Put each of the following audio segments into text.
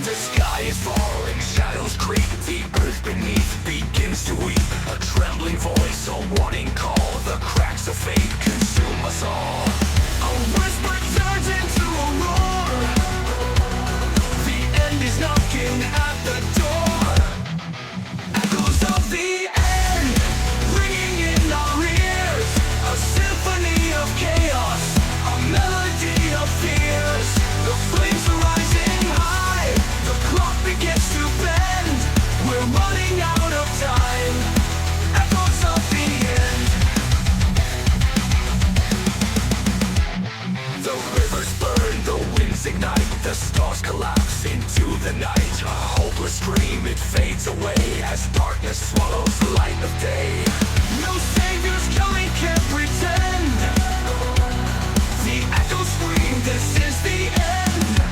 The sky is falling, shadows creep, the earth beneath begins to weep. A trembling voice, a warning call, the cracks of fate consume us all. A whisper turns into a roar, the end is knocking at the door. Echoes of the end, ringing in our ears. A symphony of chaos, a melody of fears. The flames are rising high, the clock begins to bend. We're running out of time. Echoes of the end. The rivers burn, the winds ignite, the stars collapse into the night. A hopeless dream, it fades away as darkness swallows the light of day. No saviors coming, can't pretend. The echoes scream, this is the end.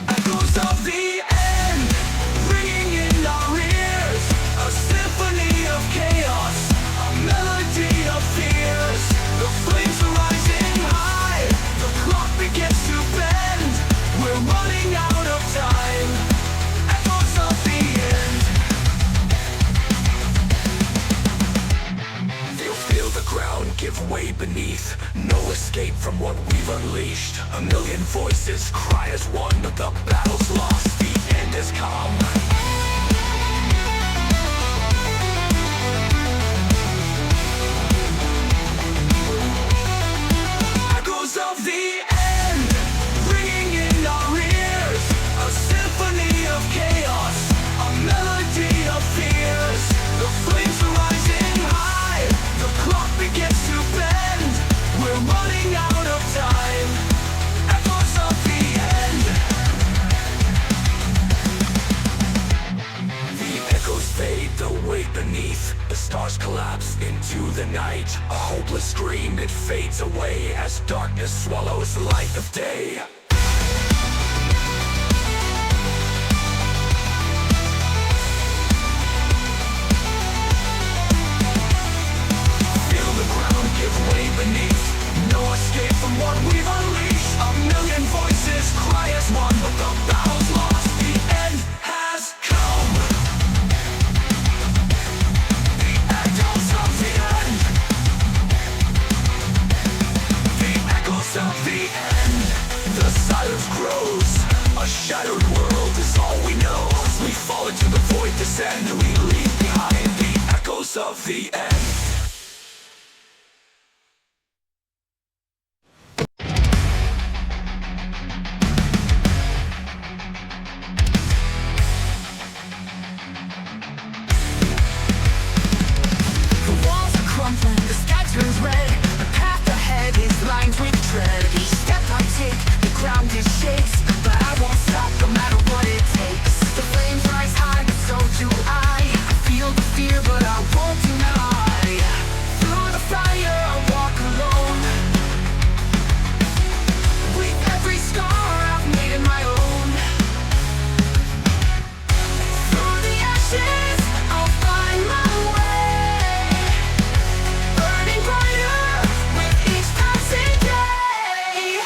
Echoes of the end, ringing in our ears. A symphony of chaos, a melody of fears. The flames are rising high, the clock begins to bend. We're running out of time. Echoes of the end. Feel the ground give way beneath. No escape from what we've unleashed. A million voices cry as one, but the battle's lost, the end has come. Echoes of the end, ringing in our ears. A symphony of chaos, a melody of fears. The flames are rising high, the clock begins to bend. We're running out of time. Echoes of the end. The echoes fade, the weight beneath. The stars collapse into the night. A hopeless scream, it fades away as darkness swallows the light of day. Feel the ground give way beneath. No escape from what we've unleashed. A million voices cry as one, but the battle's lost, the end has come. The echoes of the end. The echoes of the end. The silence grows. A shattered world is all we know. We fall into the void, descend. We leave behind the echoes of the end. The walls are crumbling, the sky turns red. The path ahead is lined with dread. Each step I take, the ground is shakes. But I won't stop no matter what it takes. The flames rise high, but so do I. I feel the fear, but I won't deny. Through the fire, I walk alone. With every scar I've made it my own. Through the ashes, I'll find my way. Burning brighter with each passing day.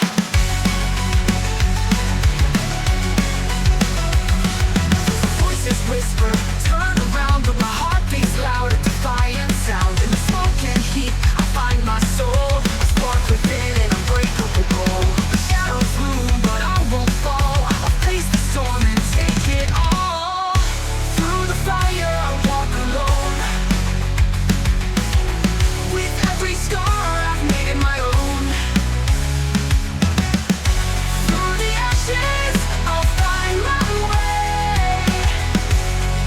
Voices whisper, turn around, but my heart beats louder. Defiant sound in the smoke and heat. I find my soul, a spark within an unbreakable goal. The shadows loom, but I won't fall. I'll face the storm and take it all. Through the fire, I walk alone. With every scar, I've made it my own. Through the ashes, I'll find my way.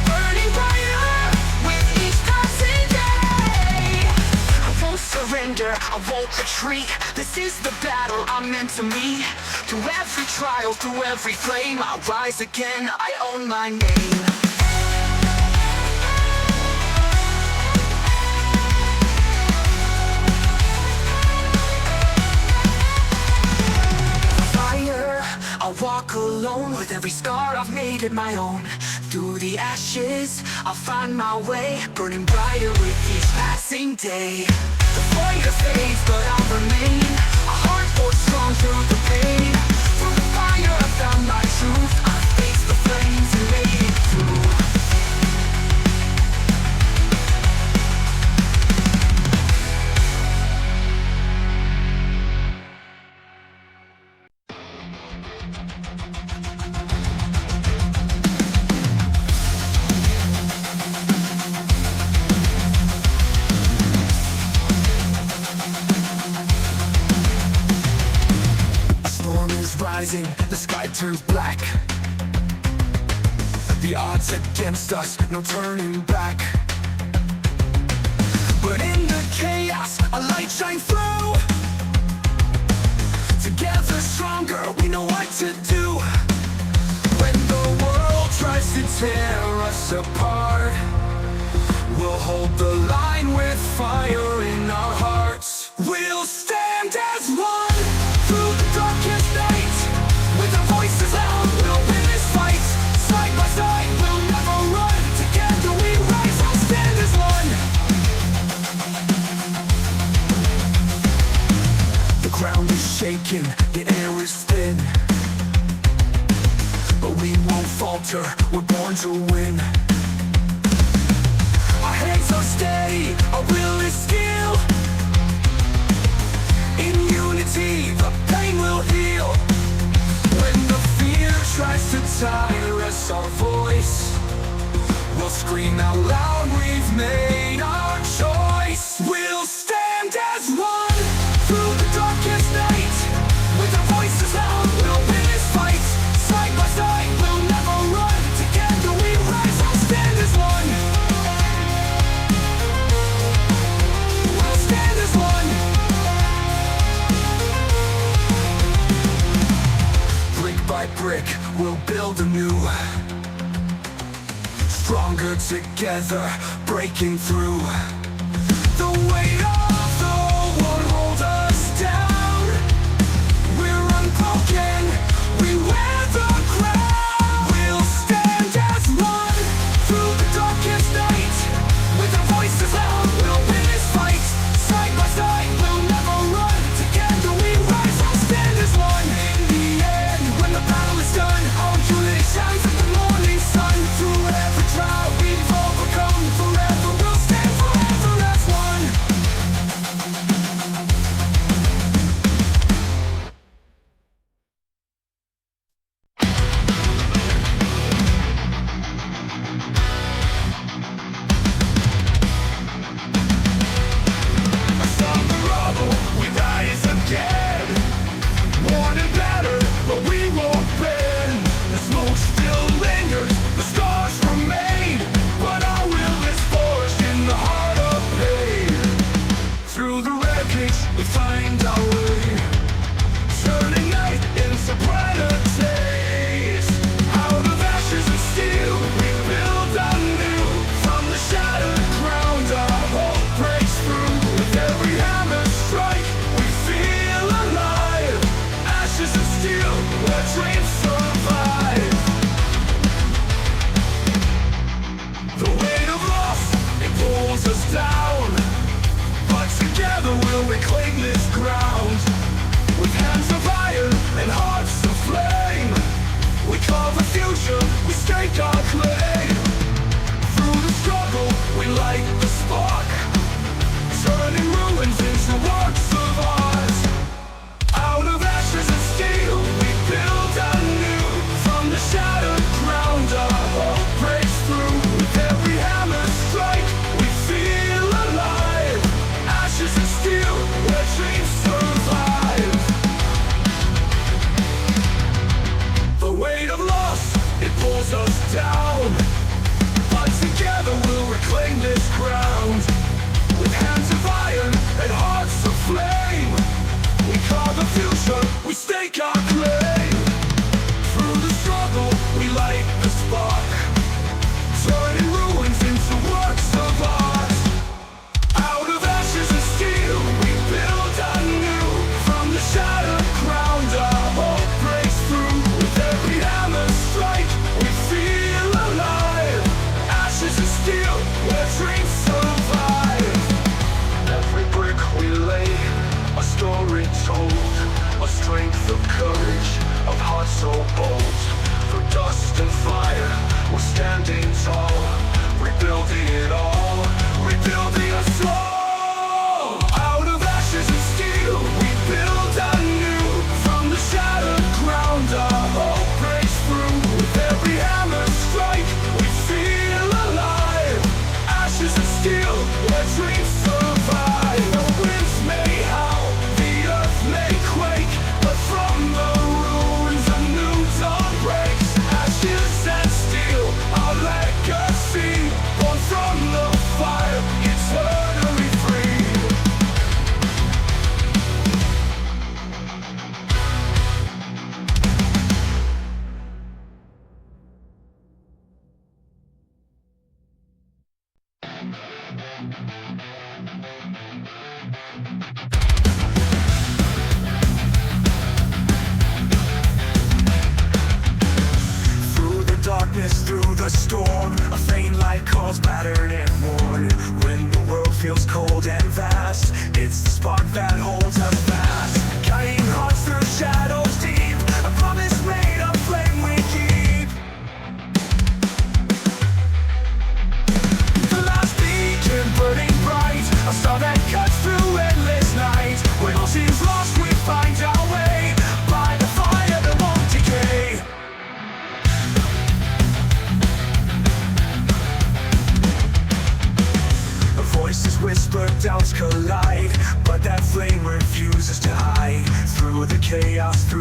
Burning brighter with each passing day. I won't surrender, I won't retreat. This is the battle I'm meant to meet. Through every trial, through every flame, I rise again, I own my name. walk alone with every scar I've made it my own. Through the ashes, I'll find my way, burning brighter with each passing day. The fire fades, but I'll remain, a heart forged strong through the pain. Through the fire I found my truth, I faced the flames and made it through. Rising, the sky turns black. The odds against us, no turning back. But in the chaos, a light shines through. Together stronger, we know what to do. When the world tries to tear us apart, we'll hold the line with fire in our hearts. We'll stand as one through the darkest night. With our voices loud, we'll win this fight. Side by side, we'll never run. Together we rise, we'll stand as one. The ground is shaking, the air is thin, but we won't falter, we're born to win. Our hands are steady, our will is skill. In unity, the pain will heal. When the fear tries to tire us, our voice will scream out loud, we've made our choice. We'll stand as one through the darkest night. With our voices loud, we'll win this fight. Side by side, we'll never run. Together we rise, we'll stand as one. We'll stand as one. By brick, we'll build anew. Stronger together, breaking through. The weight of the world holds us down. We're unbroken, we wear the crown. We'll stand as one through the darkest night. With our voices loud, we'll win this fight. Side by side, we'll never run. Together we rise, we'll stand as one. In the end, when the battle is done, our unity shines like the morning sun. Through every trial we've overcome, forever we'll stand, forever as one. From the rubble, we rise again. Worn and battered, but we won't bend. The smoke still lingers, the scars remain, but our will is forged in the heart of pain. Through the wreckage, we find our way, turning night into brighter days. Out of ashes and steel, we build anew. From the shattered ground, our hope breaks through. With every hammer strike, we feel alive. Ashes and steel, where dreams survive. The weight of loss, it pulls us down, but together we'll reclaim this ground. With hands of iron and hearts of flame, we carve a future, we stake our claim. Through the struggle, we light the spark, turning ruins into works of art. Out of ashes and steel, we build anew. From the shattered ground, our hope breaks through. With every hammer strike, we feel alive. Ashes and steel, where dreams survive. The weight of loss, it pulls us down, but together we'll reclaim this ground. With hands of iron and hearts of flame, we carve the future, we stake our claim. Through the struggle, we light the spark, turning ruins into works of art. Out of ashes and steel, we build anew. From the shattered ground, our hope breaks through. With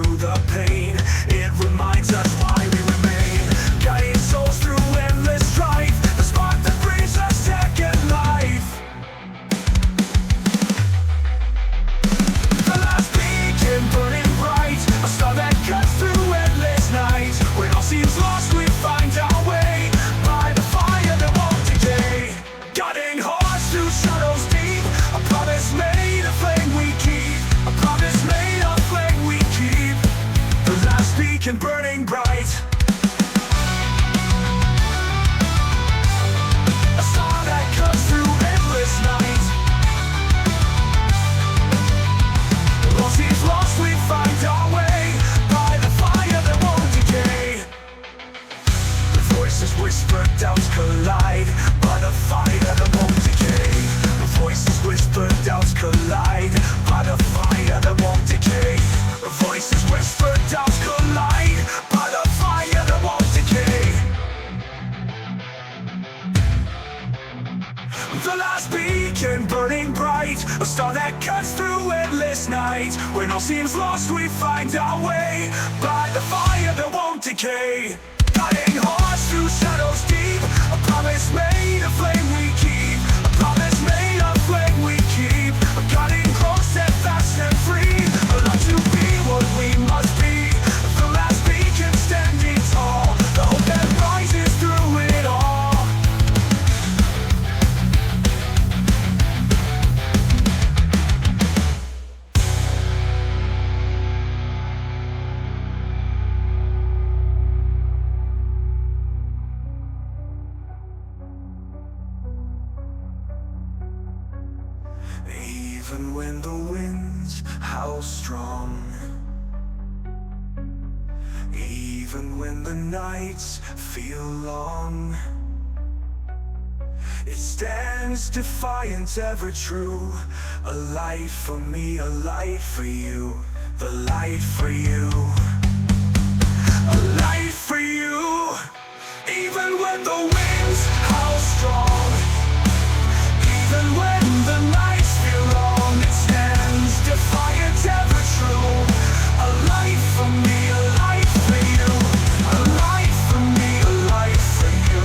through the pain. It reminds us why we remain, guiding souls through endless strife. The spark that brings us second life. The last beacon burning bright, a star that cuts through endless night. When all seems lost, we find our way by the fire that won't decay. Guiding hearts through shadows deep, a promise made, a flame we keep. A promise made, a flame we keep. The last beacon burning bright, a star that cuts through endless night. When all seems lost, we find our way by the fire that won't decay. The voices whisper, doubts collide by the fire that won't decay. The voices whisper, doubts collide by the fire that won't decay. The voices whisper, doubts collide by the fire that won't decay. The last beacon burning bright, a star that cuts through endless night. When all seems lost, we find our way by the fire that won't decay. Guiding hearts through shadows deep, a promise made, a flame we keep. A promise made, a flame we keep. A guiding close, steadfast and free. A light to be what we must be. The last beacon standing tall, the hope that rises through it all. Even when the winds howl strong, even when the nights feel long, it stands defiant, ever true. A light for me, a light for you. The light for you, a light for you. Even when the winds howl strong, even when the nights feel long, it stands defiant, ever true. A light for me, a light for you. A light for me, a light for you.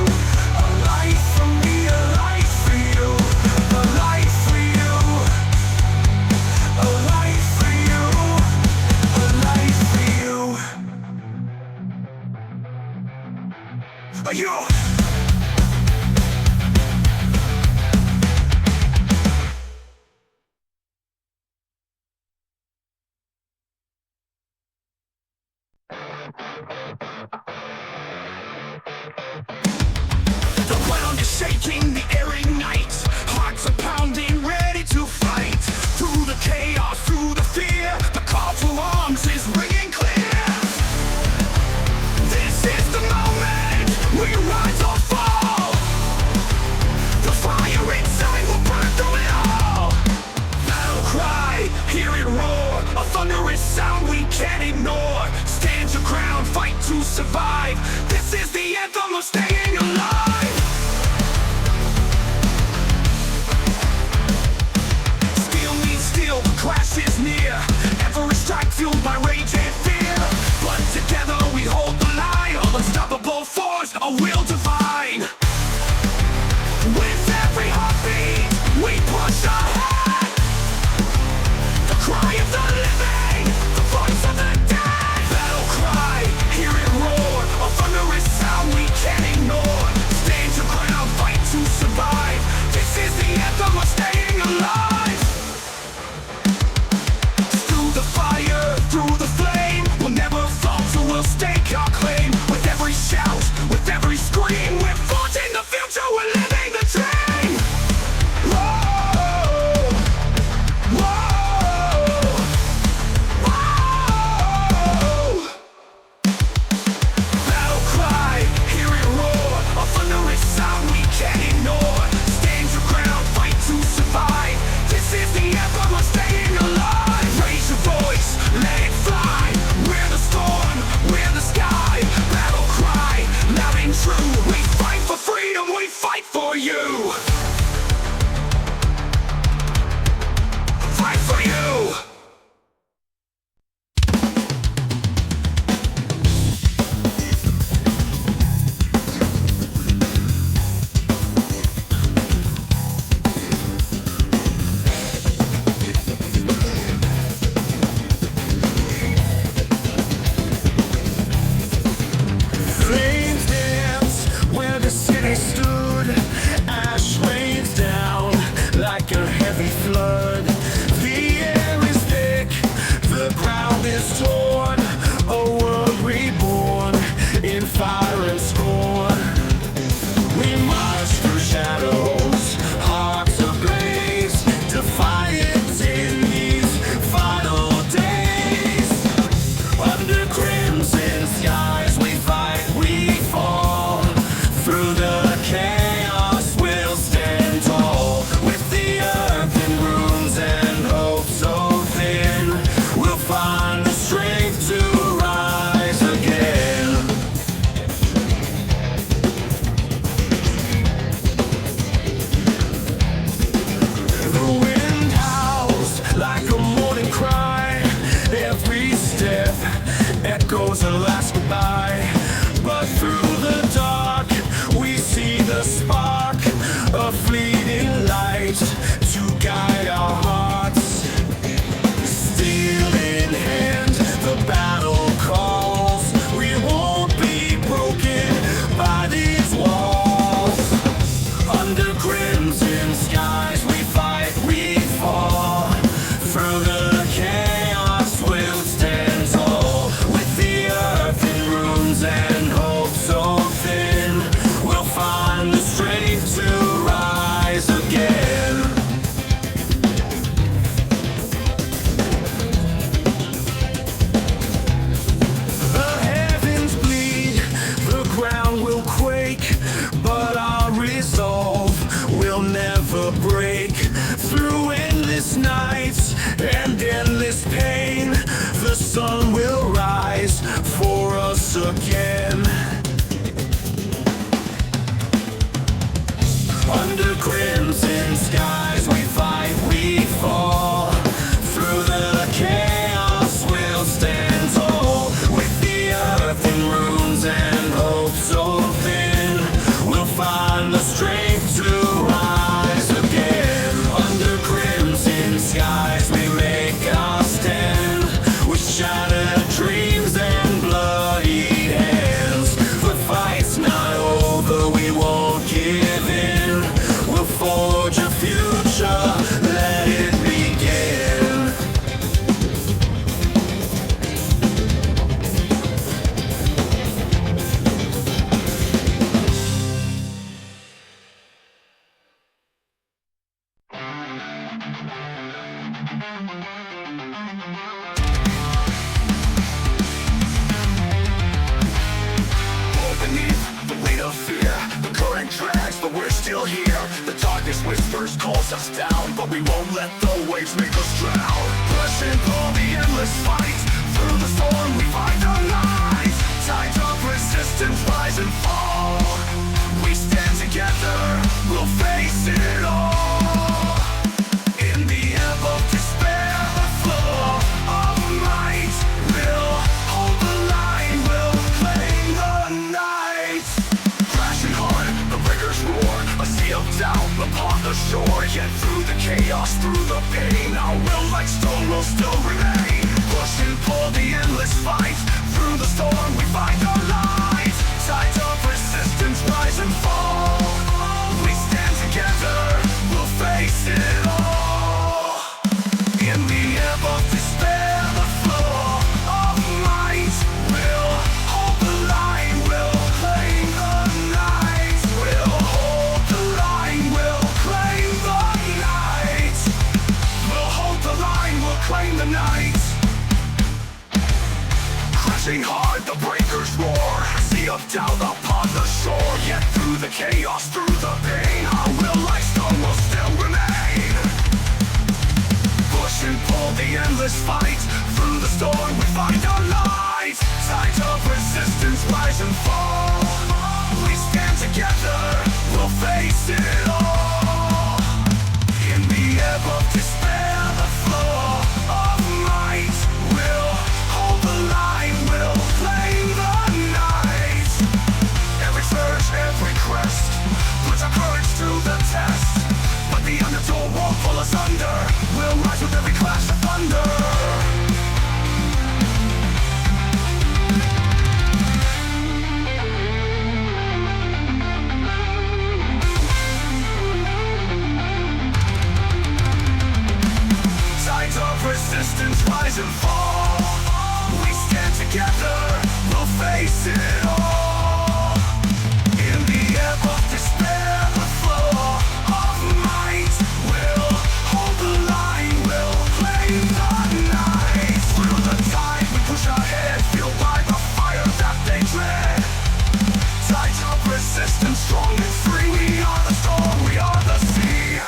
A light for me, a light for you. A light for you. A light for you. A light for you. You. The ground is shaking, the air ignites. Hearts are pounding, ready to fight. Through the chaos, through the fear, the call to arms is ringing clear. This is the moment, we rise or fall. The fire inside will burn through it all. Battlecry, hear it roar, a thunderous sound we can't ignore. Stand your ground, fight to survive. This is the anthem of staying alive. Steel meets steel, the clash is near. Every strike fueled by rage and fear. But together we hold the line. Unstoppable force, a will divine. With every heartbeat, we push ahead. The cry of the living, the voice of the dead. Battlecry, hear it roar, a thunderous sound we can't ignore. Stand your ground, fight to survive. This is the anthem of staying alive. Through the fire, through the flame, step, echoes a last goodbye. But through the dark, we see the spark, a fleeting light to guide our hearts. Steel in hand, the battle calls. We won't be broken by these walls. Under crimson skies we fight, we fall. Through the chaos we'll stand tall. With the earth in ruins and hope so thin, we'll find the strength to rise again. The heavens bleed, the ground will quake, but our resolve will never break. Through endless nights and endless pain, the sun will rise for us again. Under crimson skies we fight, we fall. Through the chaos we'll stand tall. With the earth in ruins and hope so thin, we'll find the strength to rise again. Under crimson skies we make our stand, with shattered dreams and bloody hands. The fight's not over, we won't give in. We'll forge a future, let it begin. Beneath the weight of fear, the current drags, but we're still here. The darkness whispers, calls us down, but we won't let the waves make us drown. Pushing through the endless fight, through the storm we find our light. Tides of resistance rise and fall. We stand together, we'll face it all. In the ebb of despair, the flow of might will hold the line, will claim the night. Crashing hard, the breakers roar, a sea of doubt upon the shore. Yet through the chaos, through the pain, our will like stone will still remain. Push and pull the endless fight, through the storm we find our light. Tides of resistance rise and fall. We stand together, we'll face it all. In the ebb of despair, the flow of might will hold the line, will claim the night. Will hold the line, will claim the night. We'll hold the line, we'll claim the night. Crashing hard, the breakers roar, sea of doubt upon the shore. Yet through the chaos, through the pain, our will like stone will still remain. Push and pull the endless fight, through the storm we find our light. Tides of resistance rise and fall. We stand together, we'll face it all. In the ebb of despair, the flow of might will hold the line, will claim the night. Every surge, every crest puts our courage to the test. But the undertow won't pull us under, we'll rise with every clash of thunder. Tides of resistance rise and fall. We stand together, we'll face it all. In the ebb of despair, the flow of might will hold the line, will claim the night. Through the tide we push ahead, fueled by the fire that they dread. Tides of resistance, strong and free. We are the storm, we are the sea.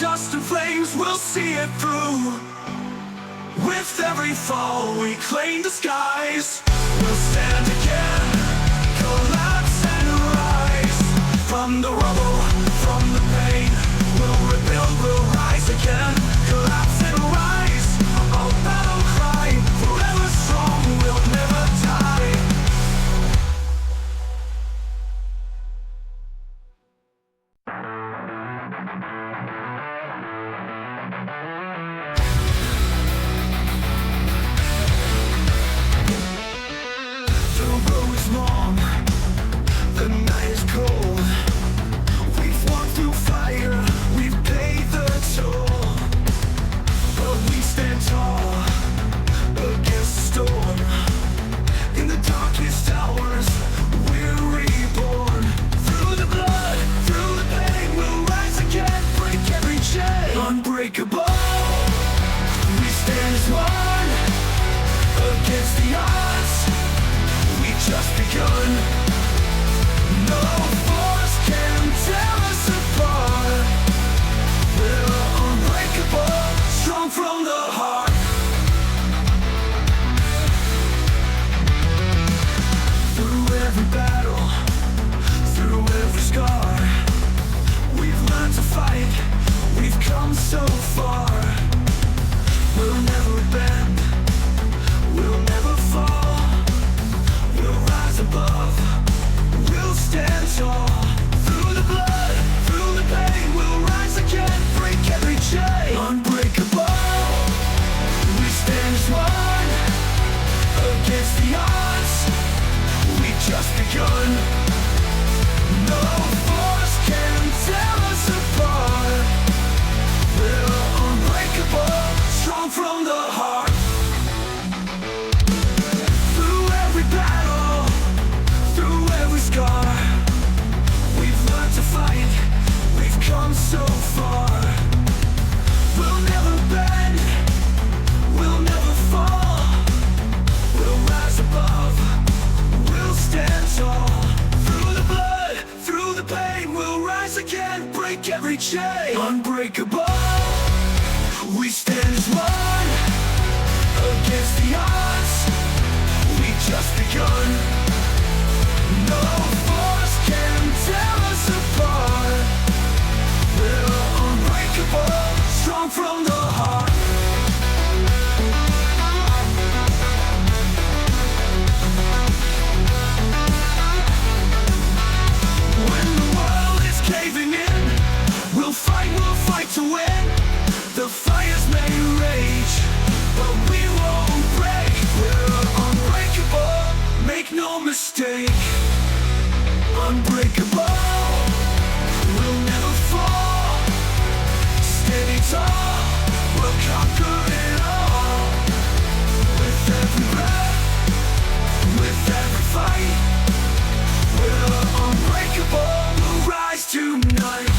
dust and flames, we'll see it through. With every fall we claim the skies. We'll stand again, collapse and rise. From the rubble, from the pain, we'll rebuild, we'll rise again. Collapse and rise, our battle cry. Forever strong, we'll never die. The road is long, the night is cold. We've walked through fire, we've paid the toll. But we stand tall against the storm. In the darkest hours, we're reborn. Through the blood, through the pain, we'll rise again, break every chain. Unbreakable, we stand as one against the odds. We just begun. No force can tear us apart. We're unbreakable, strong from the heart. Through every battle, through every scar, we've learned to fight, we've come so far. We'll never bend, we'll never fall. We'll rise above, we'll stand tall. Through the blood, through the pain, we'll rise again, break every chain. Unbreakable, we stand as one against the odds. We just begun. No force can tear us apart. We're unbreakable, strong from the heart. Through every battle, through every scar, we've learned to fight, we've come so far. We'll never bend, we'll never fall. We'll rise above, we'll stand tall. Through the blood, through the pain, we'll rise again, break every chain. Unbreakable, we stand as one against the odds. We just begun. No force can tear us apart. We're unbreakable, strong from the heart. When the world is caving in, we'll fight to win. The fires may rage, but we won't break. We're unbreakable, make no mistake. Unbreakable, we'll never fall. Standing tall, we'll conquer it all. With every breath, with every fight, we're unbreakable, we'll rise tonight.